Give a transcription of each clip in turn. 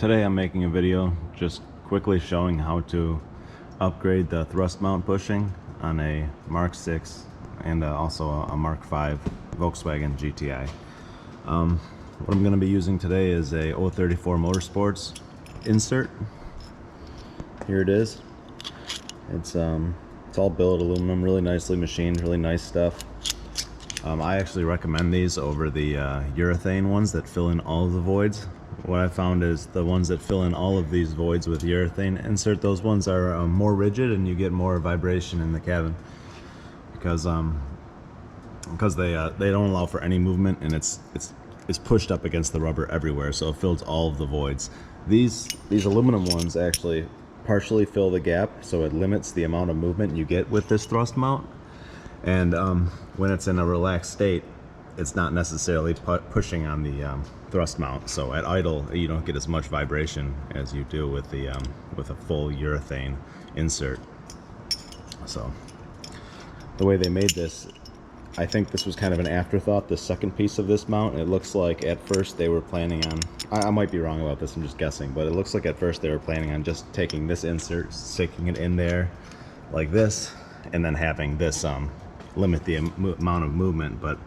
Today I'm making a video just quickly showing how to upgrade the thrust mount bushing on a Mark 6 and also a Mark 5 Volkswagen GTI. What I'm going to be using today is a 034 Motorsports insert. Here it is. It's all billet aluminum, really nicely machined, really nice stuff. I actually recommend these over the urethane ones that fill in all of the voids. What I found is the ones that fill in all of these voids with urethane insert, those ones are more rigid and you get more vibration in the cabin because they don't allow for any movement, and it's pushed up against the rubber everywhere, so it fills all of the voids. These aluminum ones actually partially fill the gap, so it limits the amount of movement you get with this thrust mount. And when it's in a relaxed state, it's not necessarily pushing on the thrust mount, so at idle you don't get as much vibration as you do with the with a full urethane insert. So the way they made this, I think this was kind of an afterthought, the second piece of this mount. It looks like at first they were planning on, I might be wrong about this, I'm just guessing, but it looks like at first they were planning on just taking this insert, sticking it in there like this, and then having this limit the amount of movement. But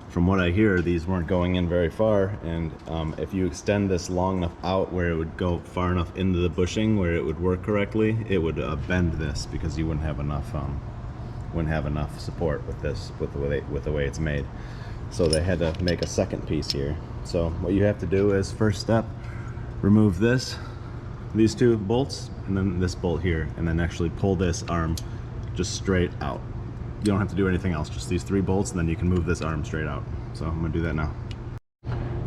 from what I hear, these weren't going in very far, and if you extend this long enough out where it would go far enough into the bushing where it would work correctly, it would bend this, because you wouldn't have enough support with this, with the way it's made. So they had to make a second piece here. So what you have to do is, first step, remove these two bolts and then this bolt here, and then actually pull this arm just straight out. You don't have to do anything else, just these three bolts, and then you can move this arm straight out. So I'm gonna do that now.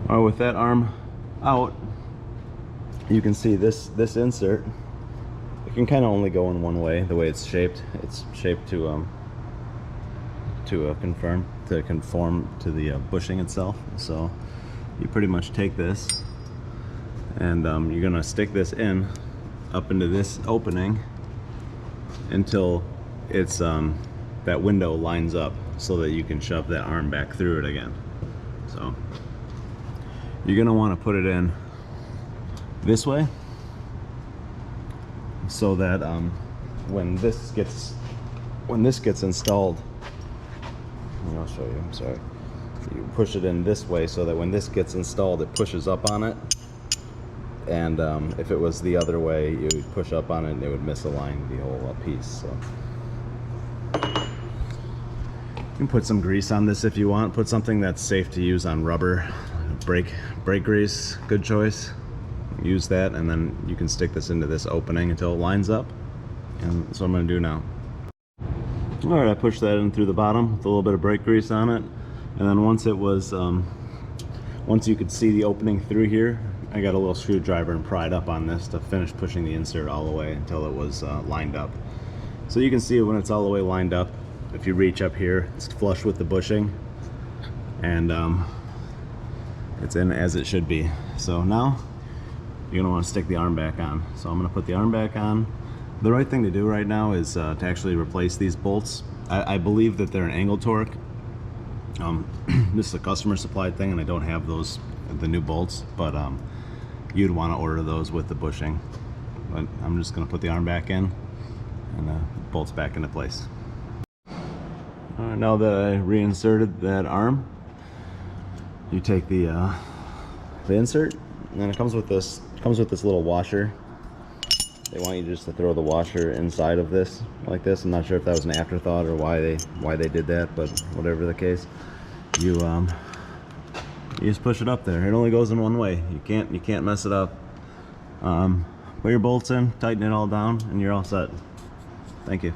All right, with that arm out, you can see this insert, it can kind of only go in one way, the way it's shaped. It's shaped to conform to the bushing itself. So you pretty much take this and you're gonna stick this in up into this opening until it's that window lines up, so that you can shove that arm back through it again. So you're gonna want to put it in this way, so that when this gets installed, I'll show you, I'm sorry. You push it in this way so that when this gets installed, it pushes up on it. And if it was the other way, you would push up on it and it would misalign the whole piece. So you can put some grease on this if you want. Put something that's safe to use on rubber. Brake grease, good choice. Use that, and then you can stick this into this opening until it lines up. And that's what I'm going to do now. Alright, I pushed that in through the bottom with a little bit of brake grease on it. And then once you could see the opening through here, I got a little screwdriver and pried up on this to finish pushing the insert all the way until it was lined up. So you can see when it's all the way lined up, if you reach up here, it's flush with the bushing, and it's in as it should be. So now you're gonna want to stick the arm back on. So I'm gonna put the arm back on. The right thing to do right now is to actually replace these bolts. I believe that they're an angle torque. This is a customer supplied thing, and I don't have the new bolts, but you'd want to order those with the bushing. But I'm just gonna put the arm back in and the bolts back into place. Now that I reinserted that arm, you take the insert, and it comes with this little washer. They want you just to throw the washer inside of this like this. I'm not sure if that was an afterthought or why they did that, but whatever the case, you just push it up there. It only goes in one way. You can't mess it up. Put your bolts in, tighten it all down, and you're all set. Thank you.